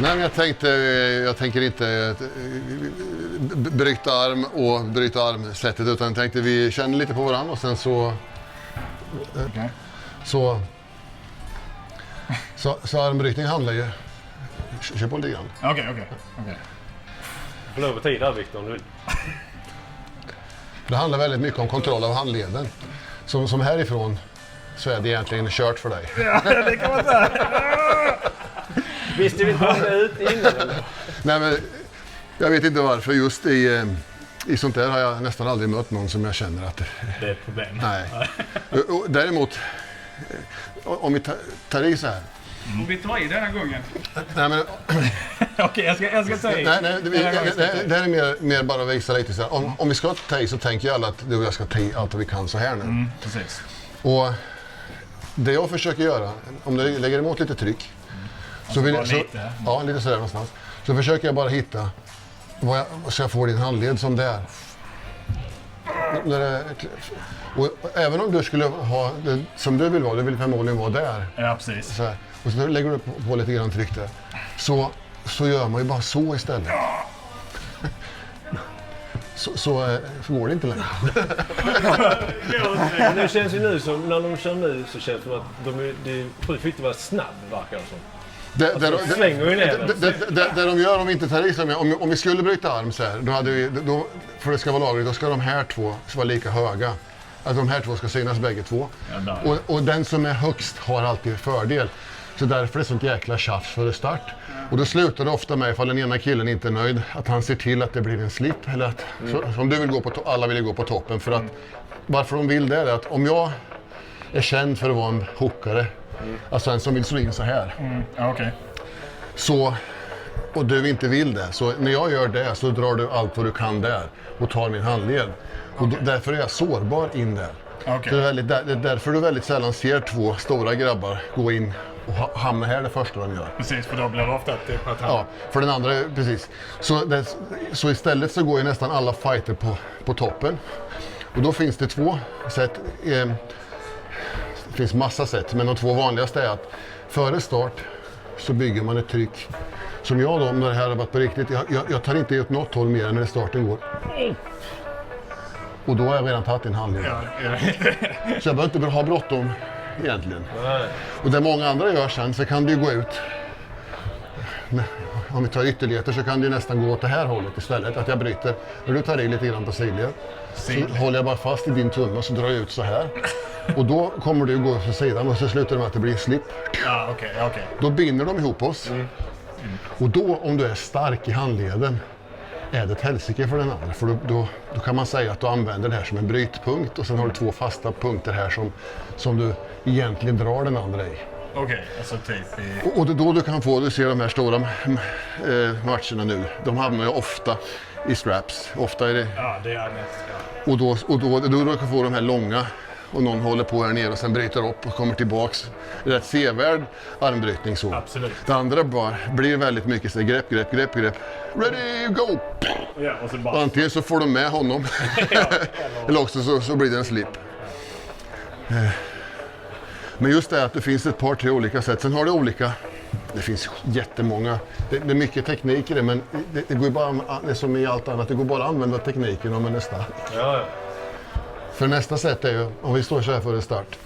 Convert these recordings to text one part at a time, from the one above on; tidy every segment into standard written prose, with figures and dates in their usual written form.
Nej, men jag tänker inte bryta arm och bryta armsättet, utan jag tänkte vi känner lite på varandra och sen så... Okay. Så armbrytning handlar ju... Kör på lite grann. Okej. Får lov att ta i där, Victor, om du vill. Det handlar väldigt mycket om kontroll av handleden. Som härifrån så är det egentligen kört för dig. Ja, det kan man säga. Visste vi inte om det ut innan? Nej, men jag vet inte varför. Just i sånt där har jag nästan aldrig mött någon som jag känner att... Det är ett problem. Nej. Och däremot, om vi tar i så här. Om vi tar i denna gången. Nej, men... Okej, jag ska ta i. Nej, det här är mer bara att visa lite så här. Om vi ska ta i så tänker jag alla att du och jag ska ta i allt vad vi kan så här nu. Precis. Och det jag försöker göra, om du lägger emot lite tryck, så vill jag, lite. Ja, lite sådär någonstans. Så försöker jag bara hitta så jag får din handled som det är. Och även om du skulle ha det som du vill förmodligen vara där. Ja, precis. Så här, och så lägger du på lite grann tryck där. Så gör man ju bara så istället. Så går det inte längre. Men det känns ju nu som, när de kör nu så känns det som att det fick vara snabb, verkar det som. Det de gör om vi inte tar i sig, om vi skulle bryta arm så här, då hade vi, för det ska vara lagligt, då ska de här två vara lika höga. Att de här två ska synas bägge två. Ja, och den som är högst har alltid fördel. Så därför är det sånt jäkla tjafs före start. Och då slutar det ofta med, ifall den ena killen inte är nöjd, att han ser till att det blir en slip. Eller att, som du vill gå på alla vill gå på toppen. För att, varför de vill det är att om jag är känd för att vara en hookare, alltså en som vill slå in så här. Okej. Så, och du inte vill det, så när jag gör det så drar du allt vad du kan där och tar min handled. Och därför är jag sårbar in där. Okay. Så det är därför du väldigt sällan ser två stora grabbar gå in och hamna här det första de gör. Precis, för då blir det ofta typ att han... Ja, för den andra, precis. Så istället så går ju nästan alla fighter på toppen. Och då finns det två sätt. Det finns massa sätt, men de två vanligaste är att före start så bygger man ett tryck. Som jag då, när det här har varit på riktigt, jag tar inte ut något håll mer än när starten går. Och då har jag redan tagit en handled. Ja. Så jag behöver inte ha bråttom egentligen. Och det många andra gör sen så kan det ju gå ut. Om vi tar ytterligheter så kan det ju nästan gå åt det här hållet istället. Att jag bryter. När du tar i lite grann på sidled så håller jag bara fast i din tumme och så drar jag ut så här. Och då kommer du gå för sidan och så slutar det med att det blir slip. Ja, okej. Då binder de ihop oss. Och då, om du är stark i handleden, är det ett helsike för den andra. För då kan man säga att du använder det här som en brytpunkt och sen har du två fasta punkter här som du egentligen drar den andra i. Okej, alltså typ i... Och det är då du kan få, du ser de här stora matcherna nu, de hamnar ju ofta i straps. Ofta är det... Ja, det är nästan. Och då du kan få de här långa och någon håller på här nere och sen bryter upp och kommer tillbaks. Det är rätt sevärd armbrytning så. Absolut. Det andra bara blir väldigt mycket så grepp. Ready, go! Ja, och så bara... Antingen så får de med honom eller också så blir det en slip. Men just det att det finns ett par, tre olika sätt. Sen har det olika, det finns jättemånga. Det är mycket teknik i det, men det går bara, det är som i allt annat, det går bara att använda tekniken om man är stark. Ja. För nästa sätt är ju, om vi står så här före start.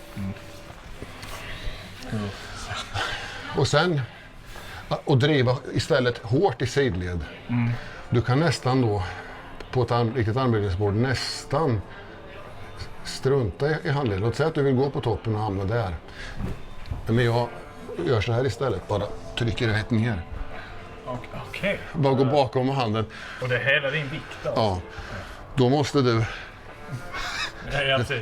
Och sen, och driva istället hårt i sidled. Du kan nästan då, på ett riktigt armbrytningsbord, nästan strunta i handleden. Låt säga att du vill gå på toppen och hamna där. Men jag gör så här istället, bara trycker rätt ner. Okej. Bara gå bakom handen. Och det är hela din vikt då? Ja. Då måste du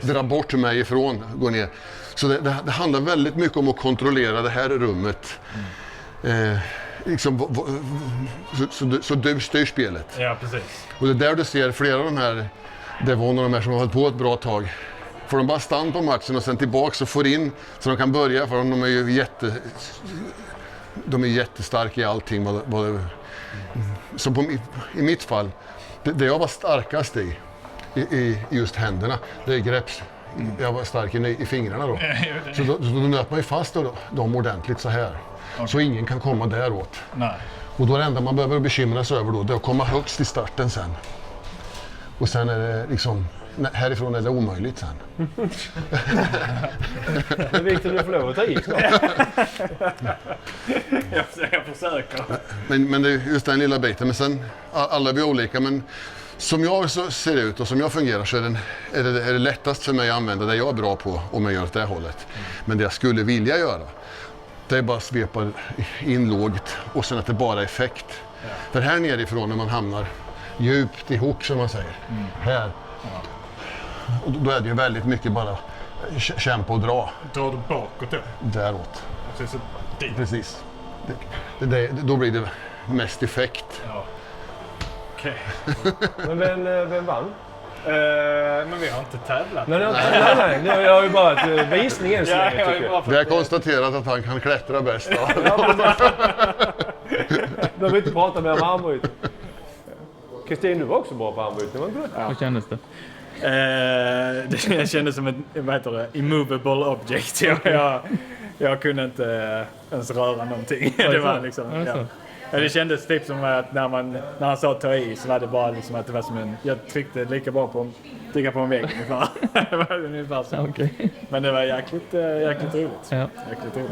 dra bort mig ifrån, gå ner. Så det handlar väldigt mycket om att kontrollera det här rummet. Liksom, så du styr spelet. Ja, precis. Och det är där du ser flera av de här Devon och de här som har hållit på ett bra tag. Får de bara stanna på matchen och sen tillbaka och får in så de kan börja, för de är ju jättestarka i allting. Så i mitt fall, det jag var starkast i just händerna, det är grepps. Jag var stark i fingrarna då. Så då nöt man ju fast dem ordentligt så här. Så ingen kan komma däråt. Nej. Och då är det enda man behöver bekymra sig över då, det är att komma högst i starten sen. Och sen är det liksom, härifrån är det omöjligt sen. Men Victor, du får lov att ta i snart. Jag försöker. Men det är just den lilla biten. Men sen, alla är vi olika. Men som jag så ser ut och som jag fungerar så är det lättast för mig att använda det jag är bra på om jag gör åt det hållet. Men det jag skulle vilja göra, det är bara att svepa in lågt och sen att det bara är effekt. Ja. För här nerifrån när man hamnar djupt ihop som man säger, här. Ja. Och då är det ju väldigt mycket bara kämpa och dra. Drar du bakåt då? Däråt. Så dit. Precis. Då blir det mest effekt. Ja. Okej. Men vem vann? Men vi har inte tävlat. Nej. Jag har ju bara ett visning än så länge, tycker jag. Vi har konstaterat att han kan klättra bäst. Behöver inte prata mer om armbrytning. Kristin, du var också bra på armbrytning, var inte det? Ja. Hur kändes det? Det kändes som ett immovable object. Jag kunde inte ens röra någonting. Det var liksom, det kändes typ som att när han sa ta i så var det bara liksom att det var som jag tryckte lika bra på trycka på en vägg ungefär. Det var ungefär så. Okay. Men det var jäkligt roligt. Ja. Jäkligt roligt.